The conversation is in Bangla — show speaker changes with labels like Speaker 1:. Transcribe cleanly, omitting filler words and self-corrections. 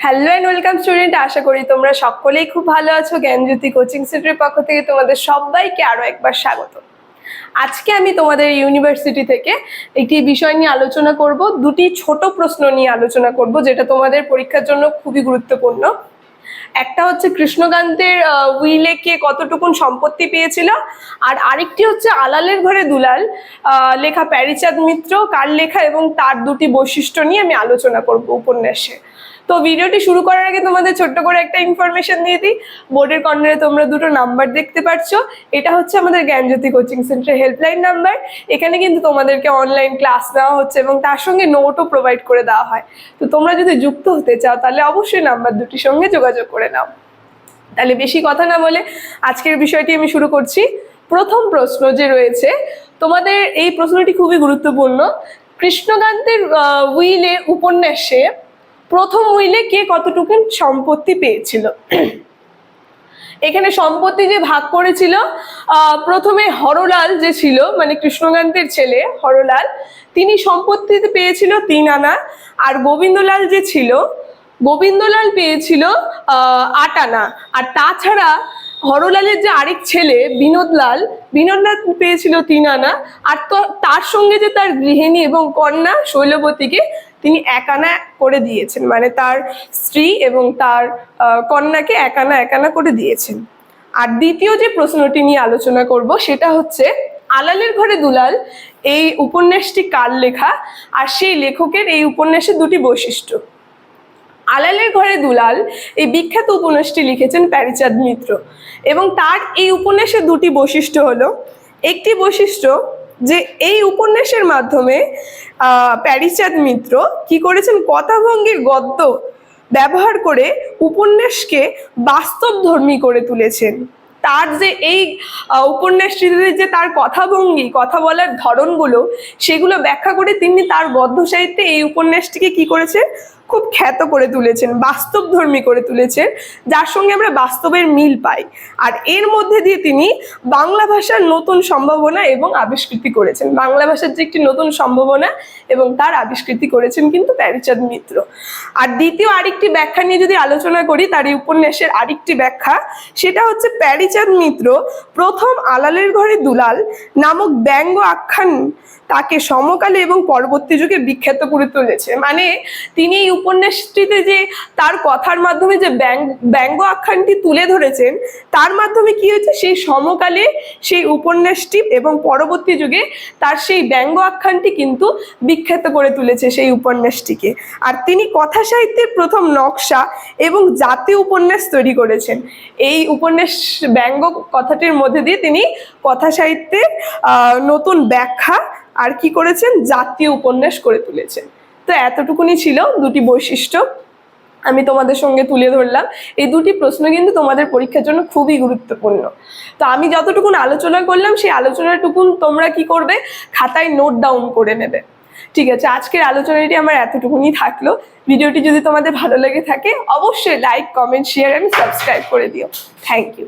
Speaker 1: হ্যালো এন্ড ওয়েলকাম স্টুডেন্ট, আশা করি তোমরা সকলেই খুব ভালো আছো। জ্ঞানজ্যোতি কোচিং সেন্টারের পক্ষ থেকে তোমাদের সবাইকে আরো একবার স্বাগত। আজকে আমি তোমাদের ইউনিভার্সিটি থেকে একটি বিষয় নিয়ে আলোচনা করব, দুটি ছোট প্রশ্ন নিয়ে আলোচনা করব যেটা তোমাদের পরীক্ষার জন্য খুবই গুরুত্বপূর্ণ। একটা হচ্ছে কৃষ্ণকান্তের উইলে কে কতটুকুন সম্পত্তি পেয়েছিল, আর আরেকটি হচ্ছে আলালের ঘরে দুলাল লেখা প্যারীচাঁদ মিত্র কার লেখা এবং তার দুটি বৈশিষ্ট্য নিয়ে আমি আলোচনা করব উপন্যাসে। তো ভিডিওটি শুরু করার আগে তোমাদের ছোট্ট করে একটা ইনফরমেশন দিয়ে দিই। বোর্ডের কর্নারে তোমরা দুটো নাম্বার দেখতে পাচ্ছ, এটা হচ্ছে আমাদের জ্ঞানজ্যোতি কোচিং সেন্টারের হেল্পলাইন নাম্বার। এখানে কিন্তু তোমাদেরকে অনলাইন ক্লাস নেওয়া হচ্ছে এবং তার সঙ্গে নোটও প্রোভাইড করে দেওয়া হয়। তো তোমরা যদি যুক্ত হতে চাও তাহলে অবশ্যই নাম্বার দুটির সঙ্গে যোগাযোগ করে নাও। তাহলে বেশি কথা না বলে আজকের বিষয়টি আমি শুরু করছি। প্রথম প্রশ্ন যে রয়েছে তোমাদের, এই প্রশ্নটি খুবই গুরুত্বপূর্ণ। কৃষ্ণকান্তের উইলে উপন্যাসে প্রথম উইলে কে কতটুকু সম্পত্তি পেয়েছিল? এখানে সম্পত্তি যে ভাগ করেছিল, প্রথমে হরলাল যে ছিল, মানে কৃষ্ণকান্তের ছেলে হরলাল, তিনি সম্পত্তিতে পেয়েছিল 3 আনা, আর গোবিন্দলাল যে ছিল, গোবিন্দলাল পেয়েছিল 8 আনা। আর তাছাড়া হরলালের যে আরেক ছেলে বিনোদলাল পেয়েছিল 3 আনা, আর তো তার সঙ্গে যে তার গৃহিণী এবং কন্যা শৈলবতীকে তিনি 1 আনা করে দিয়েছেন, মানে তার স্ত্রী এবং তার কন্যাকে 1 আনা করে দিয়েছেন। আর দ্বিতীয় যে প্রশ্নটি নিয়ে আলোচনা করব সেটা হচ্ছে আলালের ঘরে দুলাল এই উপন্যাসটি কার লেখা, আর সেই লেখকের এই উপন্যাসের দুটি বৈশিষ্ট্য। আলালের ঘরে দুলাল এই বিখ্যাত উপন্যাসটি লিখেছেন প্যারীচাঁদ মিত্র, এবং তার এই উপন্যাসের দুটি বৈশিষ্ট্য হলো, একটি বৈশিষ্ট্য যে এই উপন্যাসের মাধ্যমে প্যারীচাঁদ মিত্র কি করেছেন, কথাভঙ্গির গদ্য ব্যবহার করে উপন্যাসকে বাস্তবধর্মী করে তুলেছেন। তার যে এই উপন্যাসটিতে যে তার কথাভঙ্গি, কথা বলার ধরনগুলো, সেগুলো ব্যাখ্যা করে তিনি তার গদ্য সাহিত্যে এই উপন্যাসটিকে কি করেছেন, খুব খ্যাত করে তুলেছেন, বাস্তবধর্মী করে তুলেছেন, যার সঙ্গে আমরা বাস্তবের মিল পাই। আর এর মধ্যে দিয়ে তিনি বাংলা ভাষার নতুন সম্ভাবনা এবং আবিষ্কৃতি করেছেন, বাংলা ভাষার যে একটি নতুন সম্ভাবনা এবং তার আবিষ্কৃতি করেছেন কিন্তু প্যারীচাঁদ মিত্র। আর দ্বিতীয় আরেকটি ব্যাখ্যা নিয়ে যদি আলোচনা করি, তার এই উপন্যাসের আরেকটি ব্যাখ্যা, সেটা হচ্ছে প্যারীচাঁদ মিত্র প্রথম আলালের ঘরে দুলাল নামক ব্যঙ্গ আখ্যান তাকে সমকালে এবং পরবর্তী যুগে বিখ্যাত করে তুলেছে। মানে তিনি এই উপন্যাসটিতে যে তার কথার মাধ্যমে যে ব্যঙ্গ আখ্যানটি তুলে ধরেছেন, তার মাধ্যমে কি হয়েছে, সেই সমকালে সেই উপন্যাসটি এবং পরবর্তী যুগে তার সেই ব্যঙ্গ আখ্যানটি কিন্তু বিখ্যাত করে তুলেছে সেই উপন্যাসটিকে। আর তিনি কথা সাহিত্যের প্রথম নকশা এবং জাতীয় উপন্যাস তৈরি করেছেন। এই উপন্যাস ব্যঙ্গ কথাটির মধ্যে দিয়ে তিনি কথা সাহিত্যের নতুন ব্যাখ্যা আর কি করেছেন, জাতীয় উপন্যাস করে তুলেছেন। তো এতটুকুনি ছিল দুটি বৈশিষ্ট্য আমি তোমাদের সঙ্গে তুলে ধরলাম। এই দুটি প্রশ্ন কিন্তু তোমাদের পরীক্ষার জন্য খুবই গুরুত্বপূর্ণ। তো আমি যতটুকুন আলোচনা করলাম সেই আলোচনাটুকুন তোমরা কি করবে, খাতায় নোট ডাউন করে নেবে। ঠিক আছে, আজকের আলোচনাটি আমার এতটুকুনি থাকলো। ভিডিওটি যদি তোমাদের ভালো লেগে থাকে অবশ্যই like, comment, share and subscribe করে দিও। Thank you.